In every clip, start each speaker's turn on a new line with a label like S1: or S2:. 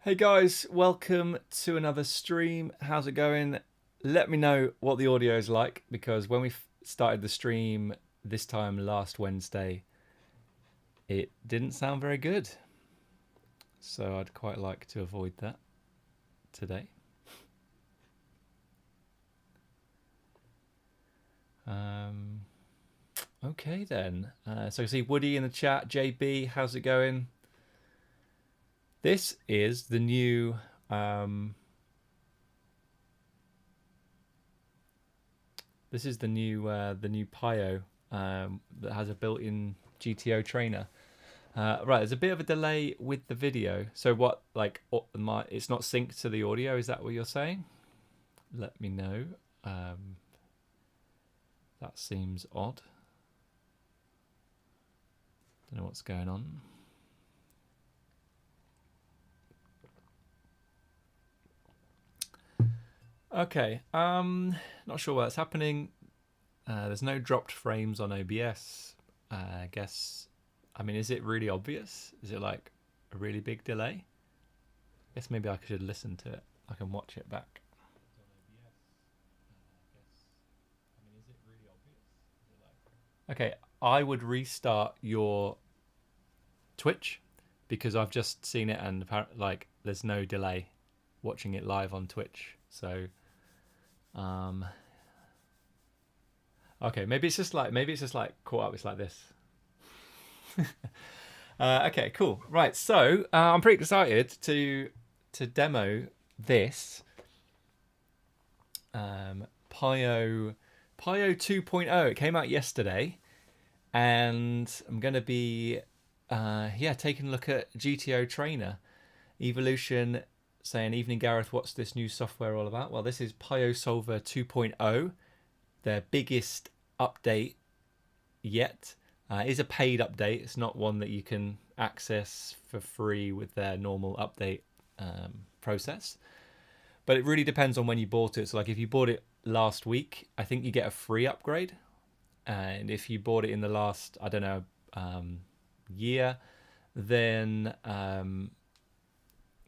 S1: Hey guys, welcome to another stream. How's it going? Let me know what the audio is like, because when we started the stream this time last Wednesday, it didn't sound very good. So I'd quite like to avoid that today. Okay then. So I see Woody in the chat. JB, how's it going? This is the new the new PIO that has a built-in GTO Trainer. Right, there's a bit of a delay with the video. So what, like, it's not synced to the audio? Is that what you're saying? Let me know. That seems odd. Don't know what's going on. Okay, not sure what's happening. There's no dropped frames on OBS. I guess, I mean, is it really obvious? Is it like a really big delay? I guess maybe I should listen to it. I can watch it back. Okay, I would restart your Twitch because I've just seen it and apparently, like, there's no delay watching it live on Twitch. So, okay, maybe it's just like caught up. It's like this. Okay, cool. Right, so I'm pretty excited to demo this PIO 2.0. It came out yesterday, and I'm going to be taking a look at GTO Trainer Evolution. Saying, evening Gareth, what's this new software all about? Well, this is PIOSolver 2.0, their biggest update yet. It is a paid update. It's not one that you can access for free with their normal update process. But it really depends on when you bought it. So, like, if you bought it last week, I think you get a free upgrade. And if you bought it in the last, I don't know, year, then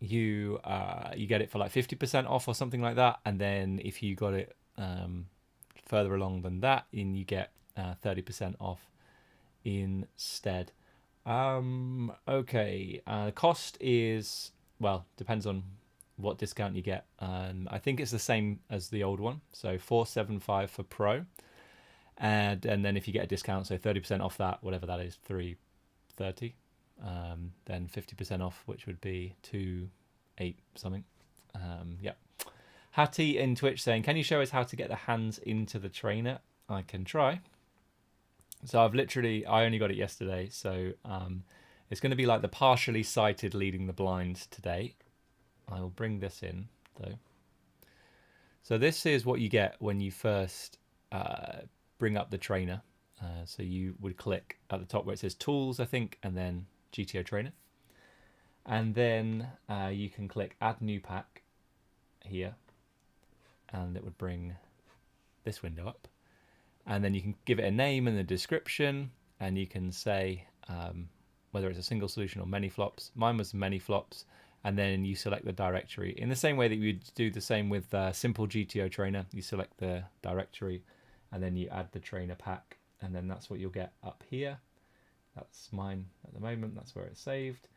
S1: you get it for like 50% off or something like that. And then if you got it further along than that, you get 30% off instead. Okay, cost is, well, depends on what discount you get. I think it's the same as the old one, so $475 for Pro, and then if you get a discount, so 30% off that, whatever that is, $330, then 50% off, which would be $280 something. Yeah. Hattie in Twitch saying, can you show us how to get the hands into the trainer? I can try. So I only got it yesterday, so it's going to be like the partially sighted leading the blind today. I will bring this in though. So this is what you get when you first bring up the trainer. So you would click at the top where it says Tools, I think, and then GTO Trainer. And then you can click Add New Pack here, and it would bring this window up. And then you can give it a name and a description, and you can say whether it's a single solution or many flops. Mine was many flops, and then you select the directory in the same way that you'd do the same with simple GTO Trainer. You select the directory, and then you add the trainer pack, and then that's what you'll get up here. That's mine at the moment. That's where it's saved.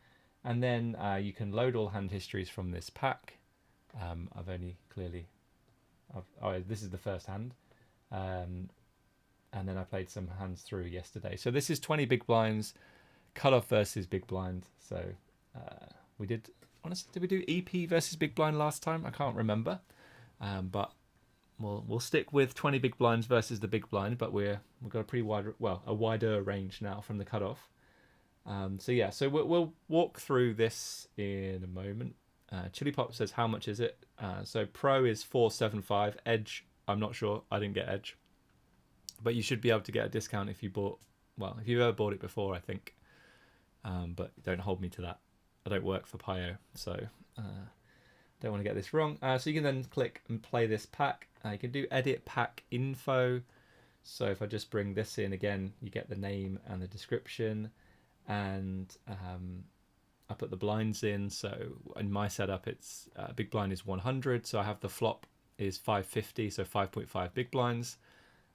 S1: And then you can load all hand histories from this pack. This is the first hand. And then I played some hands through yesterday. So this is 20 big blinds, cutoff versus big blind. So we did, honestly, did we do EP versus big blind last time? I can't remember. But we'll stick with 20 big blinds versus the big blind. But we've got a pretty wider range now from the cutoff. So we'll walk through this in a moment. Chili Pop says, how much is it? So Pro is $475. Edge, I'm not sure. I didn't get Edge. But you should be able to get a discount if you've ever bought it before, I think. But don't hold me to that. I don't work for PIO, so don't want to get this wrong. So you can then click and play this pack. You can do edit pack info. So if I just bring this in again, you get the name and the description. And I put the blinds in. So in my setup, it's big blind is 100. So I have the flop is 550, so 5.5 big blinds.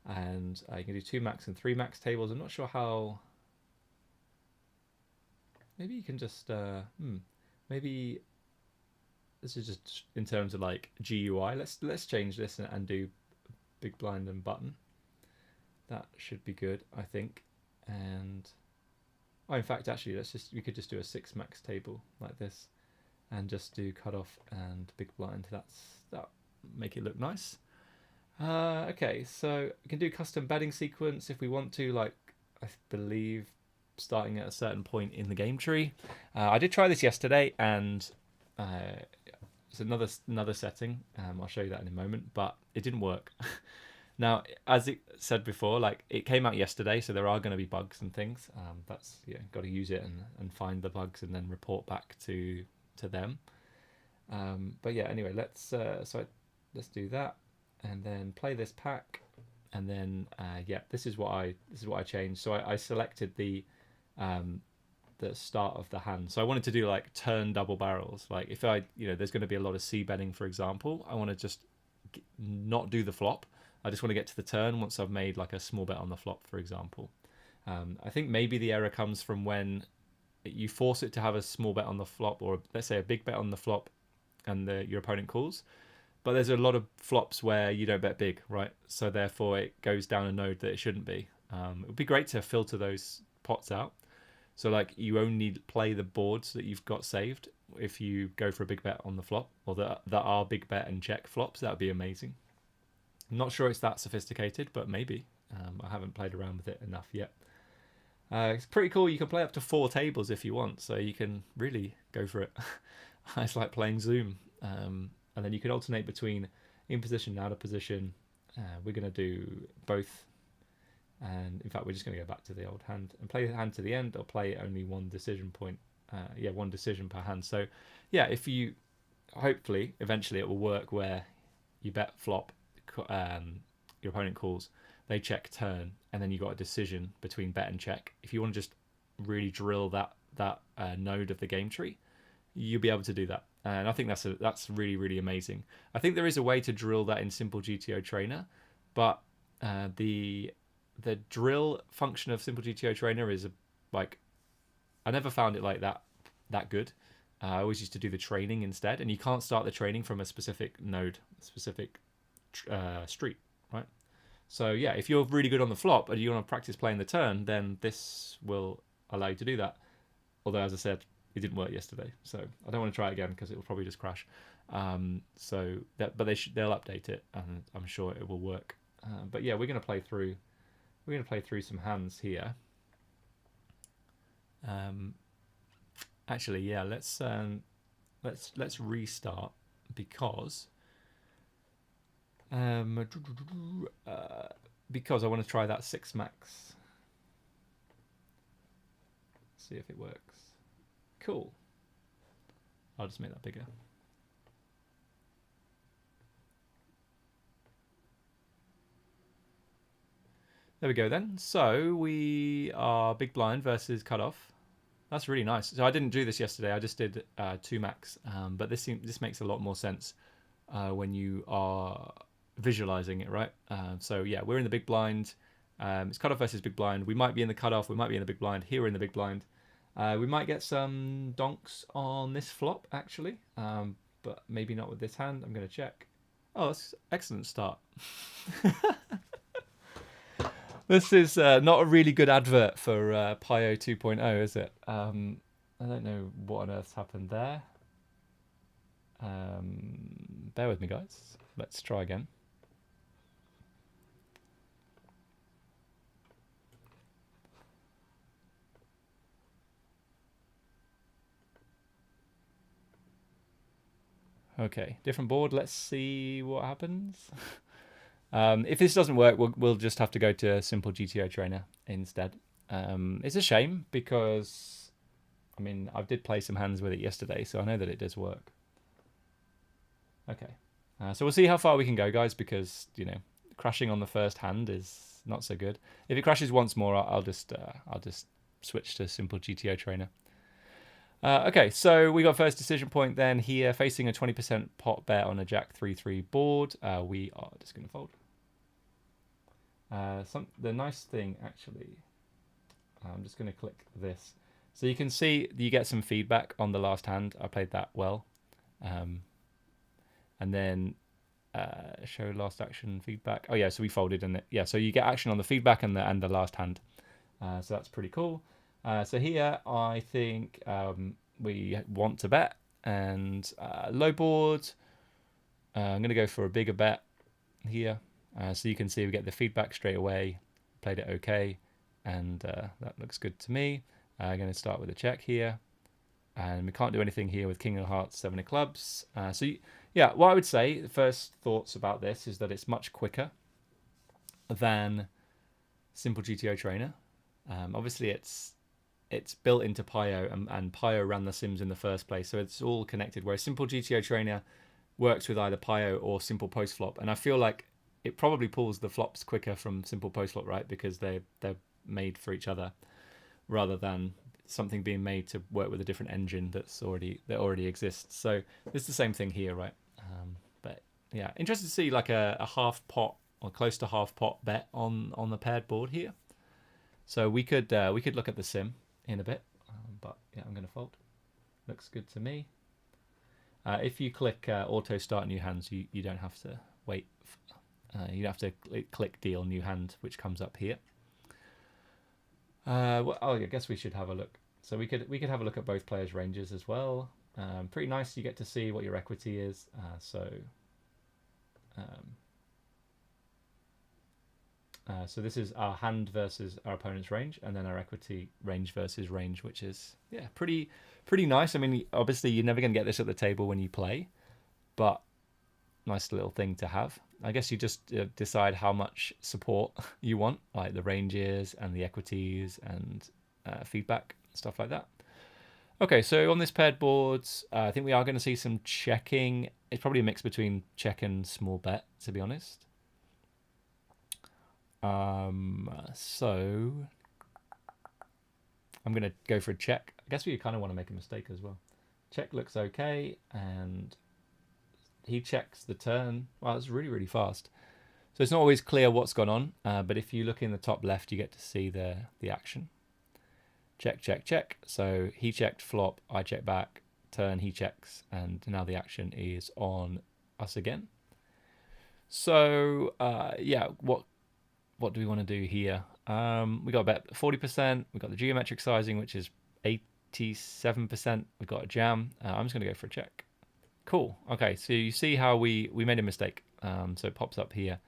S1: And you can do 2 max and 3 max tables. I'm not sure how. Maybe you can just, maybe this is just in terms of like GUI. Let's change this and do big blind and button. That should be good, I think. And in fact, actually, we could just do a 6 max table like this, and just do cutoff and big blind. That make it look nice. Okay, so we can do custom betting sequence if we want to. Like I believe starting at a certain point in the game tree. I did try this yesterday, and it's another setting. I'll show you that in a moment, but it didn't work. Now, as it said before, like it came out yesterday, so there are going to be bugs and things. That's got to use it and find the bugs and then report back to them. But yeah, anyway, let's do that and then play this pack, and then this is what I changed. So I selected the start of the hand. So I wanted to do like turn double barrels. Like if there's going to be a lot of C betting, for example, I want to just not do the flop. I just want to get to the turn once I've made like a small bet on the flop, for example. I think maybe the error comes from when you force it to have a small bet on the flop, or let's say a big bet on the flop, and your opponent calls. But there's a lot of flops where you don't bet big, right? So therefore it goes down a node that it shouldn't be. It would be great to filter those pots out. So like you only play the boards that you've got saved if you go for a big bet on the flop, or that are big bet and check flops. That would be amazing. I'm not sure it's that sophisticated, but maybe. I haven't played around with it enough yet. It's pretty cool. You can play up to 4 tables if you want, so you can really go for it. It's like playing Zoom. And then you can alternate between in position and out of position. We're going to do both. And in fact, we're just going to go back to the old hand and play the hand to the end, or play only one decision point. One decision per hand. So yeah, if you, hopefully, eventually it will work where you bet flop, your opponent calls, they check turn, and then you got a decision between bet and check. If you want to just really drill that node of the game tree, you'll be able to do that. And I think that's really, really amazing. I think there is a way to drill that in simple GTO Trainer, but the drill function of simple GTO Trainer is I never found it like that good. I always used to do the training instead, and you can't start the training from a specific node, specific street, right? So yeah, if you're really good on the flop and you want to practice playing the turn, then this will allow you to do that. Although, as I said, it didn't work yesterday, so I don't want to try it again because it will probably just crash. But they'll update it, and I'm sure it will work. But yeah, we're going to play through some hands here. Actually, yeah, let's restart because I want to try that 6 max. See if it works. Cool. I'll just make that bigger. There we go then. So we are big blind versus cutoff. That's really nice. So I didn't do this yesterday. I just did 2 max. But this makes a lot more sense when you are visualizing it, right? So yeah, we're in the big blind. It's cutoff versus big blind. We might be in the cutoff. We might be in the big blind. Here we're in the big blind. We might get some donks on this flop, actually. But maybe not with this hand. I'm going to check. Oh, that's an excellent start. This is not a really good advert for PIO 2.0, is it? I don't know what on earth's happened there. Bear with me, guys. Let's try again. Okay, different board. Let's see what happens. If this doesn't work, we'll just have to go to simple GTO Trainer instead. It's a shame because, I mean, I did play some hands with it yesterday, so I know that it does work. Okay, so we'll see how far we can go, guys, because, you know, crashing on the first hand is not so good. If it crashes once more, I'll just switch to simple GTO Trainer. Okay, so we got first decision point then here, facing a 20% pot bet on a Jack 3-3 board. We are just going to fold. The nice thing, actually, I'm just going to click this. So you can see you get some feedback on the last hand. I played that well. And then show last action feedback. Oh yeah, so we folded and yeah, so you get action on the feedback and the last hand. So that's pretty cool. So here I think we want to bet and low board. I'm going to go for a bigger bet here. So you can see we get the feedback straight away. Played it okay, and that looks good to me. I'm going to start with a check here, and we can't do anything here with King of Hearts, 7 of Clubs. Yeah, what I would say, the first thoughts about this is that it's much quicker than simple GTO Trainer. Obviously, it's built into PIO, and PIO ran the sims in the first place, so it's all connected. Whereas simple GTO Trainer works with either PIO or simple post flop, and I feel like it probably pulls the flops quicker from simple post flop, right? Because they're made for each other, rather than something being made to work with a different engine that already exists. So it's the same thing here, right? But yeah, interested to see like a half pot or close to half pot bet on the paired board here. So we could look at the sim in a bit, but yeah, I'm going to fold. Looks good to me. If you click auto start new hands, you don't have to wait. You have to click deal new hand, which comes up here. Well, I guess we should have a look. So we could have a look at both players' ranges as well. Pretty nice. You get to see what your equity is. So this is our hand versus our opponent's range, and then our equity range versus range, which is pretty nice. I mean, obviously you're never going to get this at the table when you play, but nice little thing to have. I guess you just decide how much support you want, like the ranges and the equities and feedback, stuff like that. Okay, so on this paired board, I think we are going to see some checking. It's probably a mix between check and small bet, to be honest. So I'm going to go for a check. I guess we kind of want to make a mistake as well. Check looks okay, and he checks the turn. Wow, it's really fast. So it's not always clear what's gone on, but if you look in the top left, you get to see the action. Check. So he checked flop, I check back, turn, he checks, and now the action is on us again. So yeah, what do we want to do here? We got a bet 40%. We got the geometric sizing, which is 87%. We got a jam. I'm just going to go for a check. Cool. Okay, so you see how we made a mistake. So it pops up here.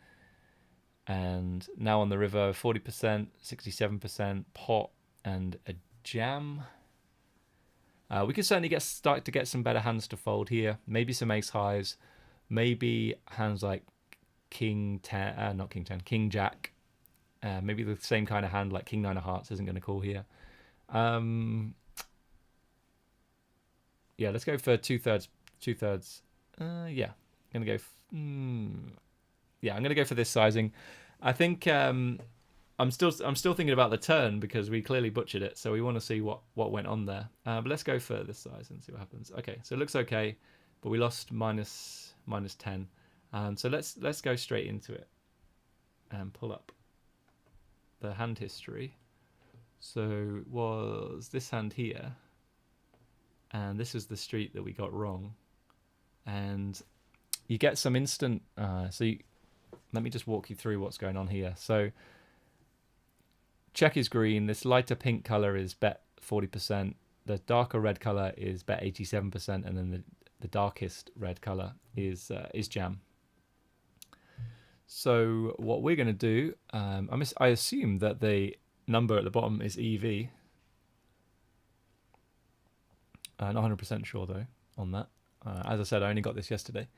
S1: And now on the river, 40%, 67%, pot, and a jam. We could certainly start to get some better hands to fold here. Maybe some ace highs. Maybe hands like King 10, not King 10, King Jack. Maybe the same kind of hand like King 9 of Hearts isn't going to call here. Yeah, let's go for two-thirds. Yeah, I'm gonna go. Yeah, I'm gonna go for this sizing. I think I'm still thinking about the turn because we clearly butchered it, so we want to see what went on there. But let's go for this size and see what happens. Okay, so it looks okay, but we lost minus 10. So let's go straight into it and pull up the hand history. So was this hand here, and this is the street that we got wrong. And you get some instant. Let me just walk you through what's going on here. So check is green. This lighter pink color is bet 40%. The darker red color is bet 87%, and then the darkest red color is jam. So what we're going to do, I assume that the number at the bottom is EV. Not 100% sure though on that. As I said, I only got this yesterday.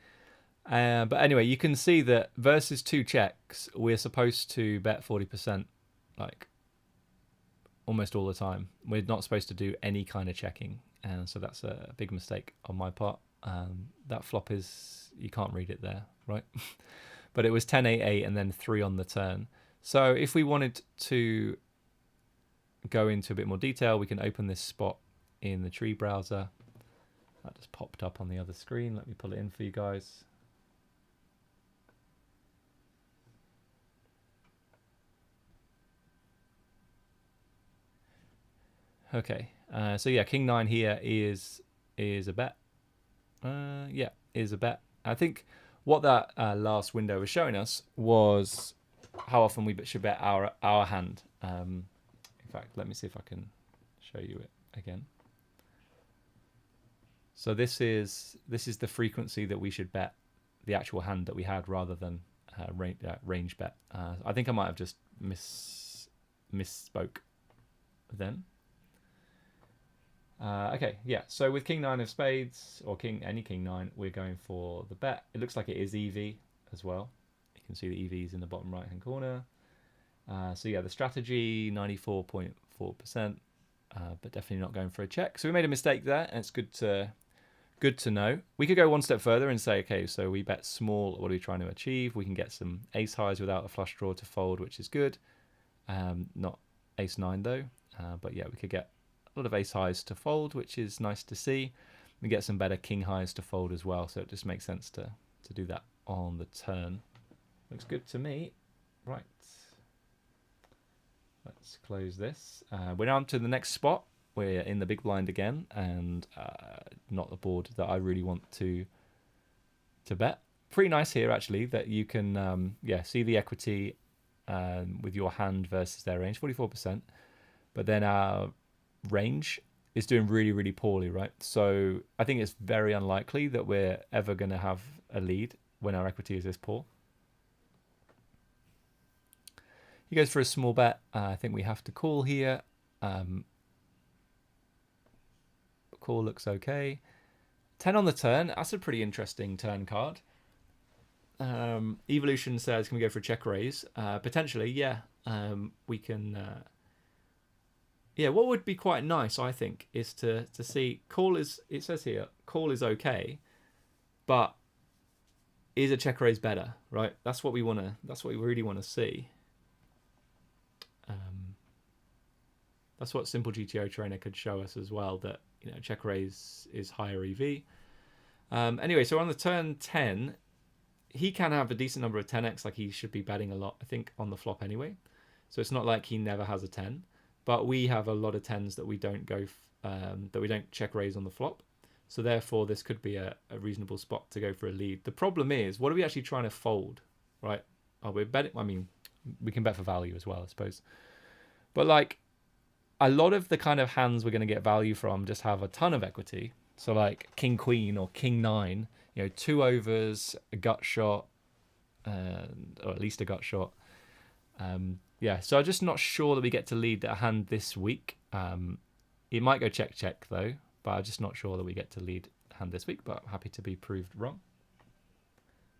S1: But anyway, you can see that versus two checks, we're supposed to bet 40%, like almost all the time. We're not supposed to do any kind of checking, and so that's a big mistake on my part. That flop is, you can't read it there, right? But it was 10-8-8 and then 3 on the turn. So if we wanted to go into a bit more detail, we can open this spot in the tree browser. That just popped up on the other screen. Let me pull it in for you guys. Okay, so yeah, King 9 here is a bet. Yeah, is a bet. I think what that last window was showing us was how often we should bet our hand. In fact, let me see if I can show you it again. So this is the frequency that we should bet the actual hand that we had, rather than range bet. I think I might have just misspoke then. Okay, yeah, so with King 9 of spades, or any King 9, we're going for the bet. It looks like it is EV as well. You can see the EVs in the bottom right hand corner. So yeah, the strategy 94.4%, but definitely not going for a check. So we made a mistake there, and it's good to know. We could go one step further and say, okay, so we bet small. What are we trying to achieve? We can get some ace highs without a flush draw to fold, which is good. Not ace 9 though, but yeah, we could get a lot of ace highs to fold, which is nice to see. We get some better king highs to fold as well, so it just makes sense to do that on the turn. Looks good to me. Right, let's close this. We're now to the next spot. We're in the big blind again, and not the board that I really want to bet. Pretty nice here actually, that you can see the equity with your hand versus their range, 44%, but then our range is doing really, really poorly, right? So I think it's very unlikely that we're ever going to have a lead when our equity is this poor. He goes for a small bet. I think we have to call here. Call looks okay. 10 on the turn. That's a pretty interesting turn card. Evolution says, can we go for a check raise? Potentially, yeah. We can... yeah, what would be quite nice, I think, is to see call is, it says here, call is okay, but is a check raise better, right? That's what we want to, that's what we really want to see. That's what simple GTO Trainer could show us as well, that, you know, check raise is higher EV. Anyway, so on the turn 10, he can have a decent number of 10x, like he should be betting a lot, I think, on the flop anyway. So it's not like he never has a 10. But we have a lot of 10s that we don't go, that we don't check raise on the flop. So therefore, this could be a reasonable spot to go for a lead. The problem is, what are we actually trying to fold, right? Oh, we're betting. I mean, we can bet for value as well, I suppose. But like, a lot of the kind of hands we're going to get value from just have a ton of equity. So like King Queen or King 9, you know, 2 overs, a gut shot, or at least a gut shot. Yeah, so I'm just not sure that we get to lead a hand this week. It might go check though, but I'm just not sure that we get to lead a hand this week, but I'm happy to be proved wrong.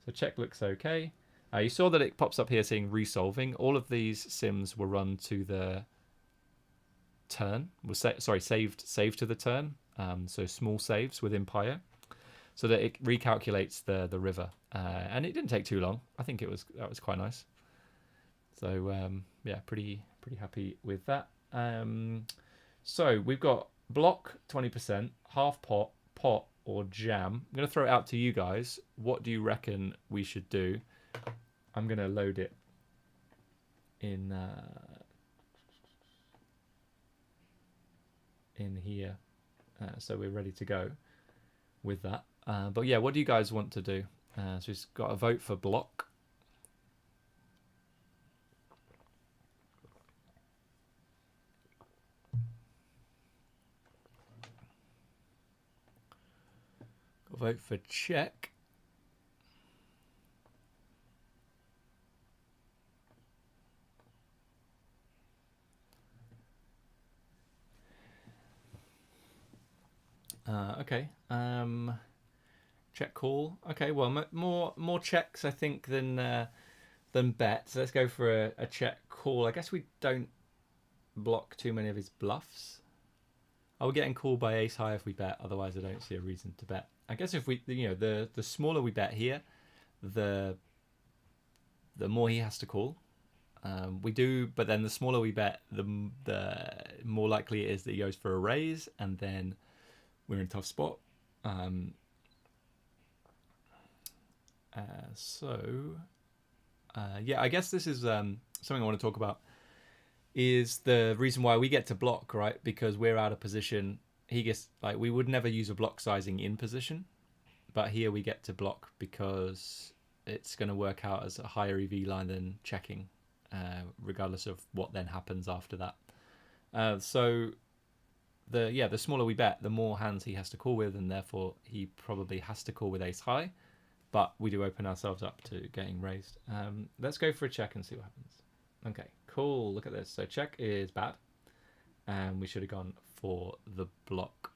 S1: So check looks okay. You saw that it pops up here saying resolving. All of these sims were run to the turn, saved to the turn. So small saves within PIO, so that it recalculates the river. And it didn't take too long. I think that was quite nice. So yeah, pretty happy with that. So we've got block 20%, half pot, or jam. I'm going to throw it out to you guys. What do you reckon we should do? I'm going to load it in here, so we're ready to go with that. But yeah, what do you guys want to do? So we've got a vote for block. Vote for check. Okay. Check call. Okay. Well, more checks, I think, than bets. So let's go for a check call. I guess we don't block too many of his bluffs. We're getting called by ace high if we bet. Otherwise, I don't see a reason to bet. I guess if we, you know, the smaller we bet here, the more he has to call. We do, but then the smaller we bet, the more likely it is that he goes for a raise, and then we're in a tough spot. Yeah, I guess this is something I want to talk about, is the reason why we get to block, right? Because we're out of position. He gets, like, we would never use a block sizing in position, but here we get to block because it's going to work out as a higher EV line than checking, regardless of what then happens after that. So the smaller we bet, the more hands he has to call with, and therefore he probably has to call with ace high. But we do open ourselves up to getting raised. Let's go for a check and see what happens. Okay, cool. Look at this. So check is bad, and we should have gone for the block.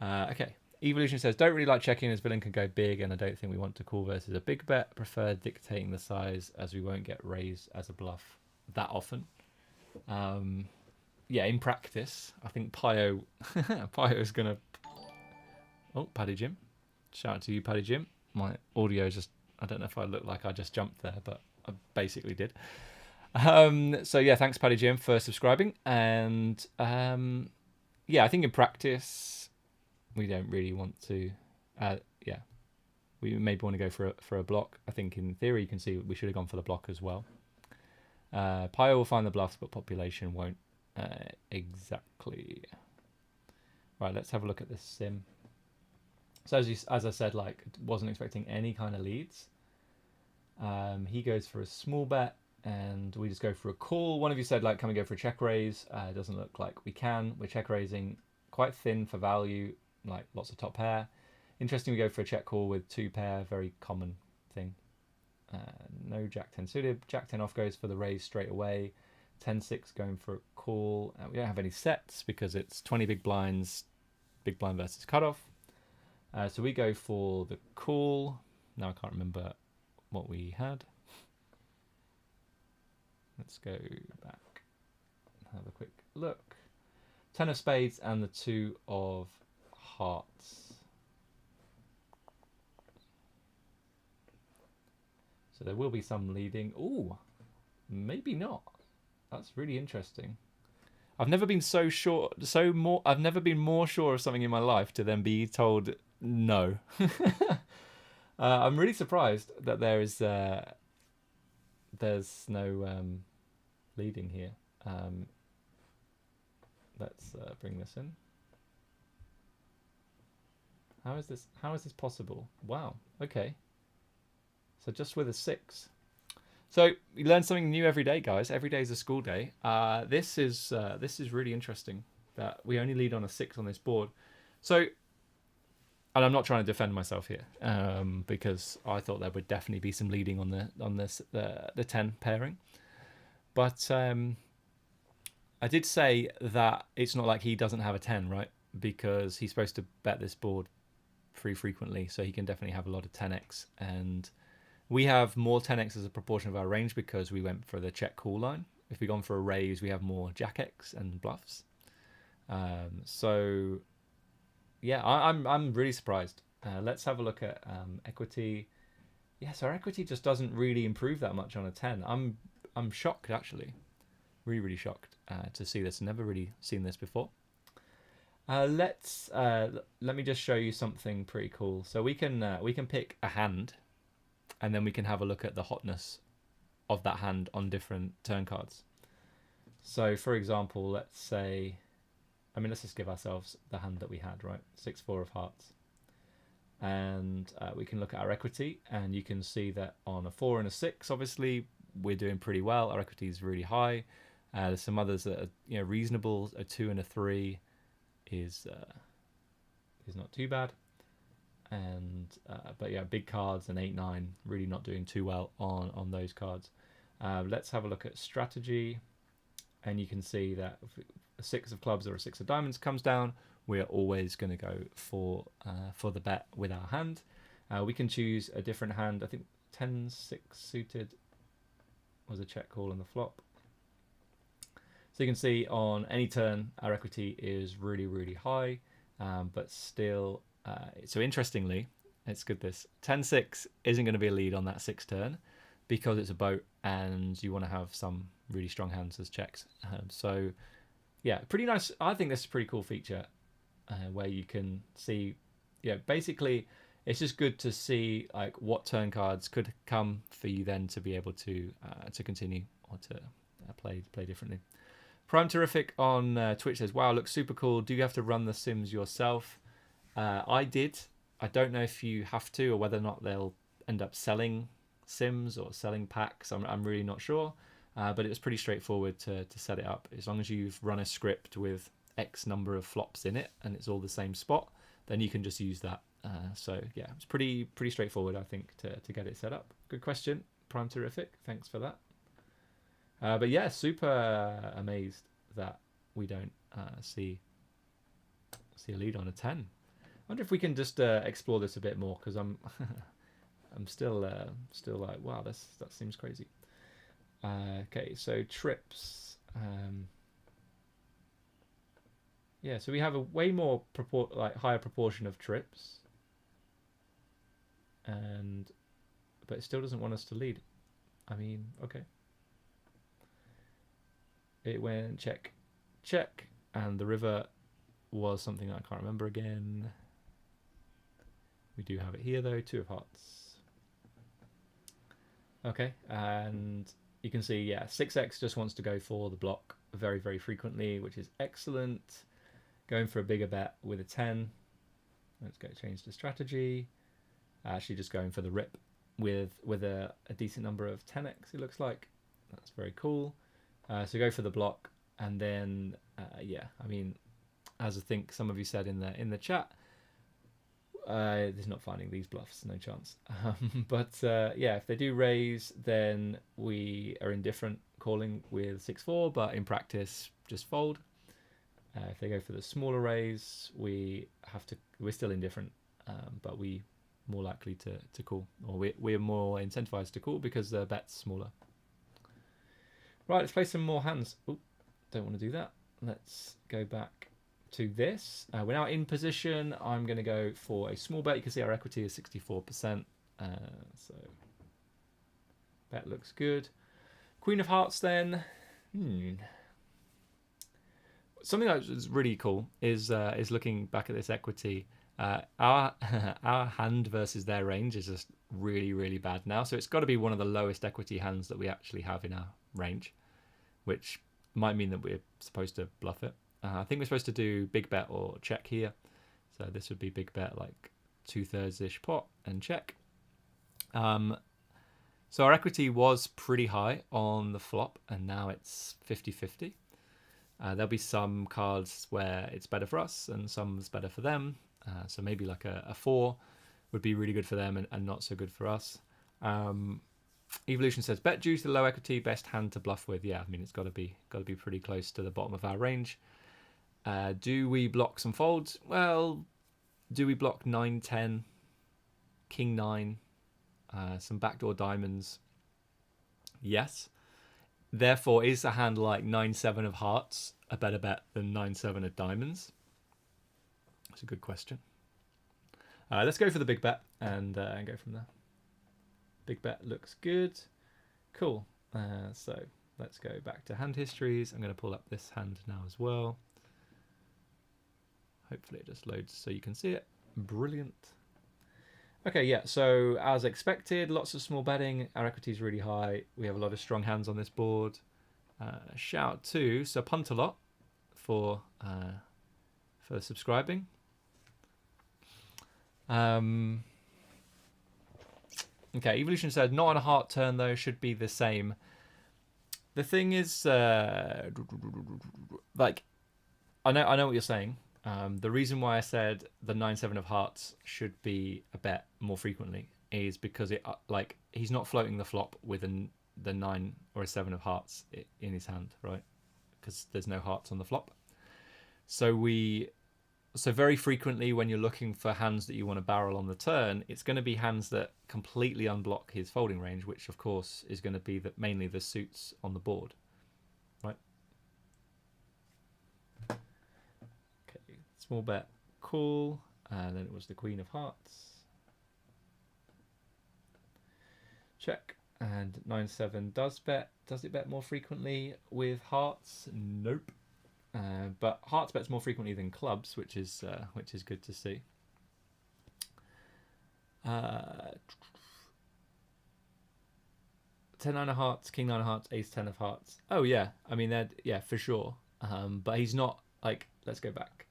S1: Okay. Evolution says, don't really like checking as villain can go big, and I don't think we want to call versus a big bet. Prefer dictating the size as we won't get raised as a bluff that often. Yeah, in practice, I think PIO is going to... Oh, Paddy Jim. Shout out to you, Paddy Jim. My audio just... I don't know if I look like I just jumped there, but I basically did. So yeah, thanks, Paddy Jim, for subscribing. And yeah, I think in practice... we don't really want to, yeah, we maybe want to go for a block. I think in theory you can see we should have gone for the block as well. PIO will find the bluffs, but population won't exactly. Right, let's have a look at this sim. So as I said, like, wasn't expecting any kind of leads. He goes for a small bet, and we just go for a call. One of you said, like, can we go for a check raise? It doesn't look like we can. We're check raising quite thin for value. Like lots of top pair. Interesting, we go for a check call with 2 pair, very common thing. No Jack 10 suited. Jack 10 off goes for the raise straight away. 10-6 going for a call. We don't have any sets because it's 20 big blinds, big blind versus cutoff. So we go for the call. Now I can't remember what we had. Let's go back, have a quick look. 10 of spades and the 2 of hearts. So there will be some leading. Ooh, maybe not. That's really interesting. I've never been so sure, I've never been more sure of something in my life to then be told no. I'm really surprised that there's no leading here. Let's bring this in. How is this possible? Wow. Okay. So just with a 6. So you learn something new every day, guys. Every day is a school day. This is really interesting that we only lead on a 6 on this board. So, and I'm not trying to defend myself here, because I thought there would definitely be some leading on the 10 pairing, but I did say that it's not like he doesn't have a 10, right? Because he's supposed to bet this board pretty frequently, so he can definitely have a lot of 10x, and we have more 10x as a proportion of our range because we went for the check call line. If we've gone for a raise, we have more jack x and bluffs. So yeah, I'm really surprised. Let's have a look at equity. Yeah, so our equity just doesn't really improve that much on a 10. I'm shocked, actually, really shocked to see this. Never really seen this before. Let me just show you something pretty cool. So we can pick a hand, and then we can have a look at the hotness of that hand on different turn cards. So for example, let's just give ourselves the hand that we had, right? 6-4 of hearts. And we can look at our equity, and you can see that on a 4 and a 6, obviously we're doing pretty well. Our equity is really high. There's some others that are reasonable. A 2 and a 3 is not too bad. And but yeah, big cards, and 8-9 really not doing too well on those cards. Let's have a look at strategy, and you can see that if a 6 of clubs or a 6 of diamonds comes down, we're always going to go for the bet with our hand. We can choose a different hand. I think 10-6 suited was a check call on the flop. So you can see on any turn our equity is really high, but still. So interestingly, it's good this 10-6 isn't going to be a lead on that 6 turn because it's a boat and you want to have some really strong hands as checks. So yeah, pretty nice. I think this is a pretty cool feature where you can see, yeah, basically it's just good to see like what turn cards could come for you then to be able to continue or to play differently. Prime Terrific on Twitch says, "Wow, looks super cool. Do you have to run the sims yourself?" I did. I don't know if you have to or whether or not they'll end up selling sims or selling packs. I'm really not sure. But it was pretty straightforward to set it up. As long as you've run a script with X number of flops in it and it's all the same spot, then you can just use that. So yeah, it's pretty straightforward, I think, to get it set up. Good question, Prime Terrific. Thanks for that. But yeah, super amazed that we don't see a lead on a 10. I wonder if we can just explore this a bit more, because I'm I'm still like, wow, that seems crazy. Okay, so trips. Yeah, so we have a way more higher proportion of trips, but it still doesn't want us to lead. I mean, okay. It went check, and the river was something I can't remember again. We do have it here though, 2 of hearts. Okay, and you can see, yeah, 6x just wants to go for the block very, very frequently, which is excellent. Going for a bigger bet with a 10. Let's go change the strategy. Actually just going for the rip with a decent number of 10x, it looks like. That's very cool. So go for the block, and then, yeah, I mean, as I think some of you said in the chat, there's not finding these bluffs, no chance. But yeah, if they do raise, then we are indifferent calling with 6-4, but in practice, just fold. If they go for the smaller raise, we're still indifferent, but we more likely to call, or we're more incentivized to call because the bet's smaller. Right, let's play some more hands. Oop, don't want to do that. Let's go back to this. We're now in position. I'm going to go for a small bet. You can see our equity is 64%. So bet looks good. Queen of Hearts then. Something that is really cool is looking back at this equity. Our hand versus their range is just really, really bad now. So it's got to be one of the lowest equity hands that we actually have in our range, which might mean that we're supposed to bluff it. I think we're supposed to do big bet or check here. So this would be big bet, like 2/3-ish pot and check. So our equity was pretty high on the flop, and now it's 50-50. There'll be some cards where it's better for us and some is better for them. So maybe like a 4 would be really good for them and not so good for us. Evolution says, bet due to the low equity, best hand to bluff with. Yeah, I mean, it's got to be pretty close to the bottom of our range. Do we block some folds? Well, do we block 9-10, king 9, some backdoor diamonds? Yes. Therefore, is a hand like 9-7 of hearts a better bet than 9-7 of diamonds? That's a good question. Let's go for the big bet and go from there. Big bet looks good. Cool. So let's go back to hand histories. I'm going to pull up this hand now as well. Hopefully it just loads so you can see it. Brilliant. Okay, yeah, so as expected, lots of small betting. Our equity is really high. We have a lot of strong hands on this board. Shout out to Sir Puntalot for subscribing. Okay, Evolution said, not on a heart turn though, should be the same. The thing is, like, I know what you're saying. The reason why I said the 9-7 of hearts should be a bet more frequently is because it like he's not floating the flop with the 9 or a 7 of hearts in his hand, right? Because there's no hearts on the flop. So very frequently when you're looking for hands that you want to barrel on the turn, it's going to be hands that completely unblock his folding range, which of course is going to be mainly the suits on the board, right? Okay, small bet, cool, and then it was the Queen of Hearts. Check, and 9-7 does bet. Does it bet more frequently with hearts? Nope. But hearts bets more frequently than clubs, which is good to see. 10-9 of hearts, king-9 of hearts, ace-10 of hearts. Oh yeah, I mean that, yeah, for sure. But he's not like, let's go back.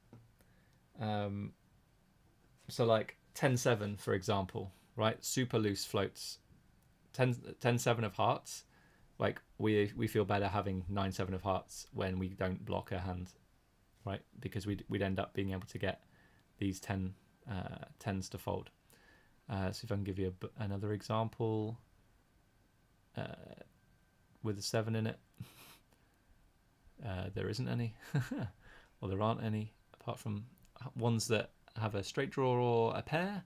S1: So like 10-7, for example, right? Super loose floats. 10-7 of hearts. Like we feel better having 9-7 of hearts when we don't block a hand, right? Because we'd end up being able to get these 10s to fold. So if I can give you another example, with a 7 in it, there isn't any, or there aren't any, apart from ones that have a straight draw or a pair.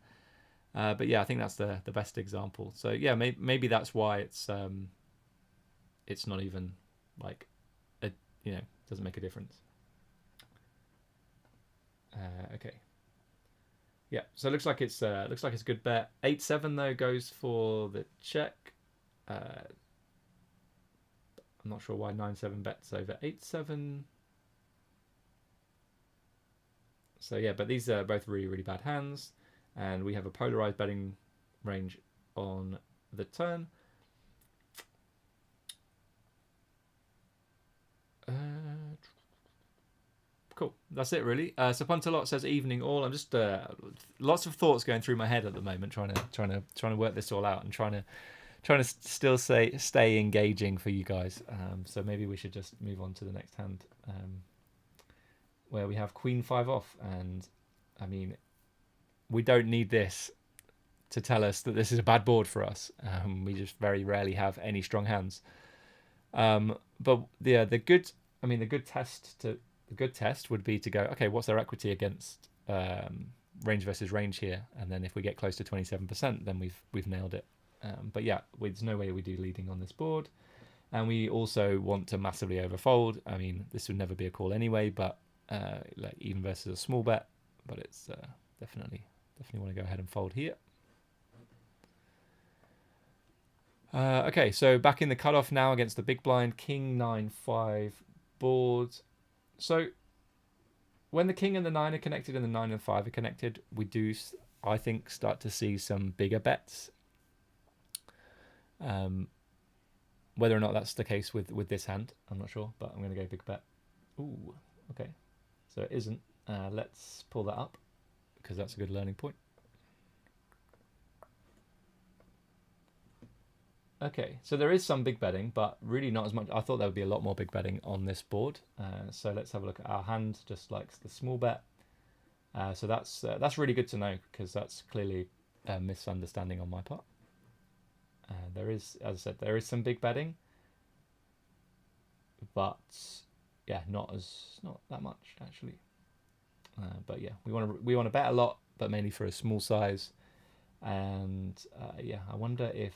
S1: But yeah, I think that's the best example. So yeah, maybe that's why it's not even like doesn't make a difference. Okay. Yeah, so it looks like it's a good bet. 8-7 though goes for the check. I'm not sure why 9-7 bets over 8-7. So yeah, but these are both really, really bad hands, and we have a polarized betting range on the turn. Cool. That's it, really. So Puntalot says evening all. I'm just lots of thoughts going through my head at the moment, trying to work this all out and trying to still stay engaging for you guys. So maybe we should just move on to the next hand, where we have Queen 5 off, and I mean, we don't need this to tell us that this is a bad board for us. We just very rarely have any strong hands. But yeah, the good test would be to go, okay, what's their equity against range versus range here, and then if we get close to 27%, then we've nailed it. But yeah, there's no way we do leading on this board, and we also want to massively overfold. I mean, this would never be a call anyway, but like even versus a small bet, but it's definitely want to go ahead and fold here. Okay, so back in the cutoff now against the big blind, king 9-5 board. So when the king and the 9 are connected and the 9 and 5 are connected, we do, I think, start to see some bigger bets. Whether or not that's the case with this hand, I'm not sure, but I'm going to go big bet. Ooh, okay. So it isn't. Let's pull that up, because that's a good learning point. Okay, so there is some big betting, but really not as much. I thought there would be a lot more big betting on this board. So let's have a look at our hand. Just likes the small bet. So that's really good to know, because that's clearly a misunderstanding on my part. There is, as I said, there is some big betting, but yeah, not that much actually. But yeah, we want to bet a lot, but mainly for a small size. And yeah, I wonder if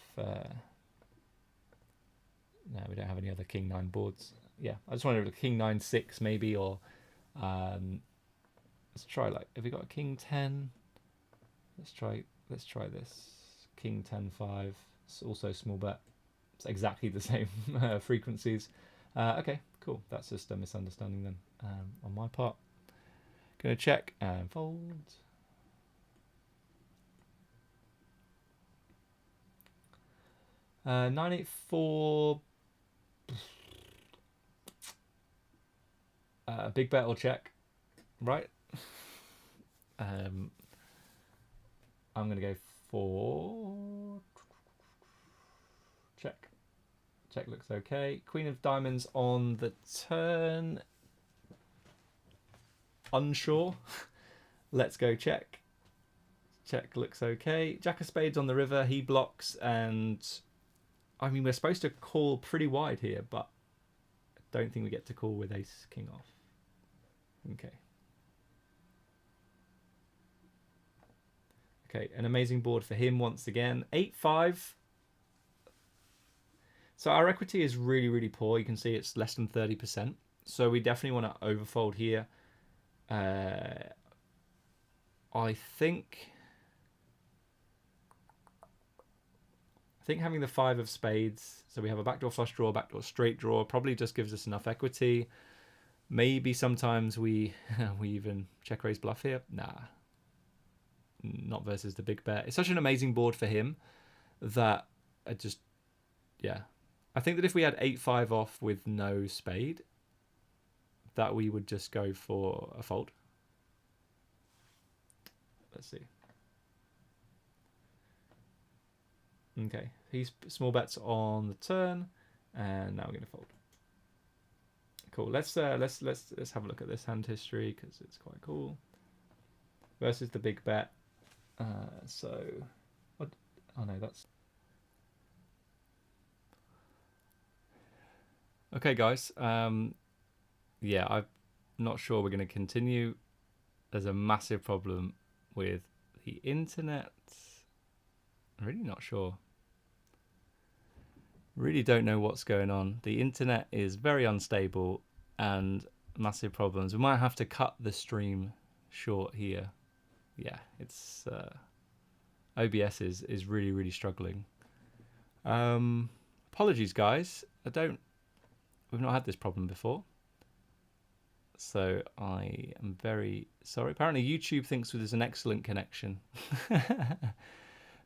S1: no, we don't have any other king 9 boards. Yeah, I just wanted a king 9-6 maybe, or let's try, like, have we got a king 10? Let's try this king 10-5. It's also small bet. It's exactly the same frequencies. Okay, cool. That's just a misunderstanding then on my part. Gonna check and fold. Uh, 9-8-4. Big bet or check, right? I'm gonna go for check. Check looks okay. Queen of diamonds on the turn. Unsure. Let's go check. Check looks okay. Jack of spades on the river. He blocks, and I mean, we're supposed to call pretty wide here, but I don't think we get to call with ace king off. Okay. Okay, an amazing board for him once again. 8-5. So our equity is really, really poor. You can see it's less than 30%. So we definitely want to overfold here. I think having the 5 of spades, so we have a backdoor flush draw, backdoor straight draw, probably just gives us enough equity. Maybe sometimes we we even check raise bluff here. Nah, not versus the big bet. It's such an amazing board for him that I just, yeah. I think that if we had 8-5 off with no spade, that we would just go for a fold. Let's see. Okay, he's small bets on the turn, and now we're gonna fold. Cool. Let's have a look at this hand history because it's quite cool. Versus the big bet. So, what? Oh no, that's okay, guys. Yeah, I'm not sure we're going to continue. There's a massive problem with the internet. I'm really not sure. Really don't know what's going on. The internet is very unstable and massive problems. We might have to cut the stream short here. Yeah, it's OBS is really struggling. Apologies, guys. We've not had this problem before, so I am very sorry. Apparently, YouTube thinks there's an excellent connection,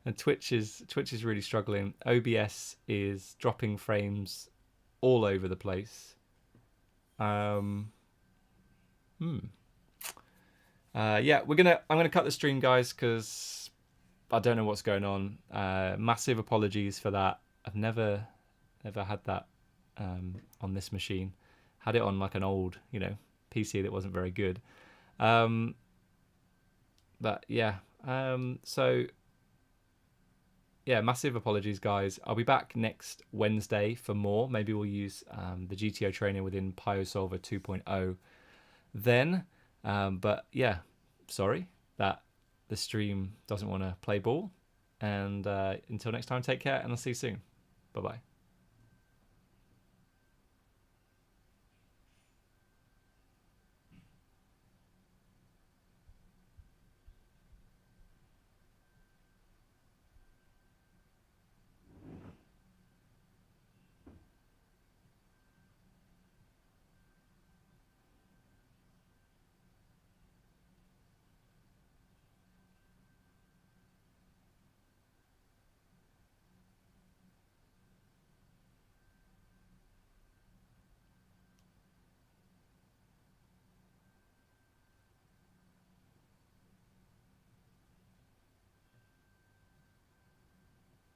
S1: and Twitch is really struggling. OBS is dropping frames all over the place. Yeah, I'm gonna cut the stream, guys, because I don't know what's going on. Massive apologies for that. I've never had that on this machine. Had it on like an old, PC that wasn't very good. But yeah, so yeah, massive apologies, guys. I'll be back next Wednesday for more. Maybe we'll use the GTO Trainer within PIOSolver 2.0 then. But yeah, sorry that the stream doesn't want to play ball. And until next time, take care, and I'll see you soon. Bye-bye.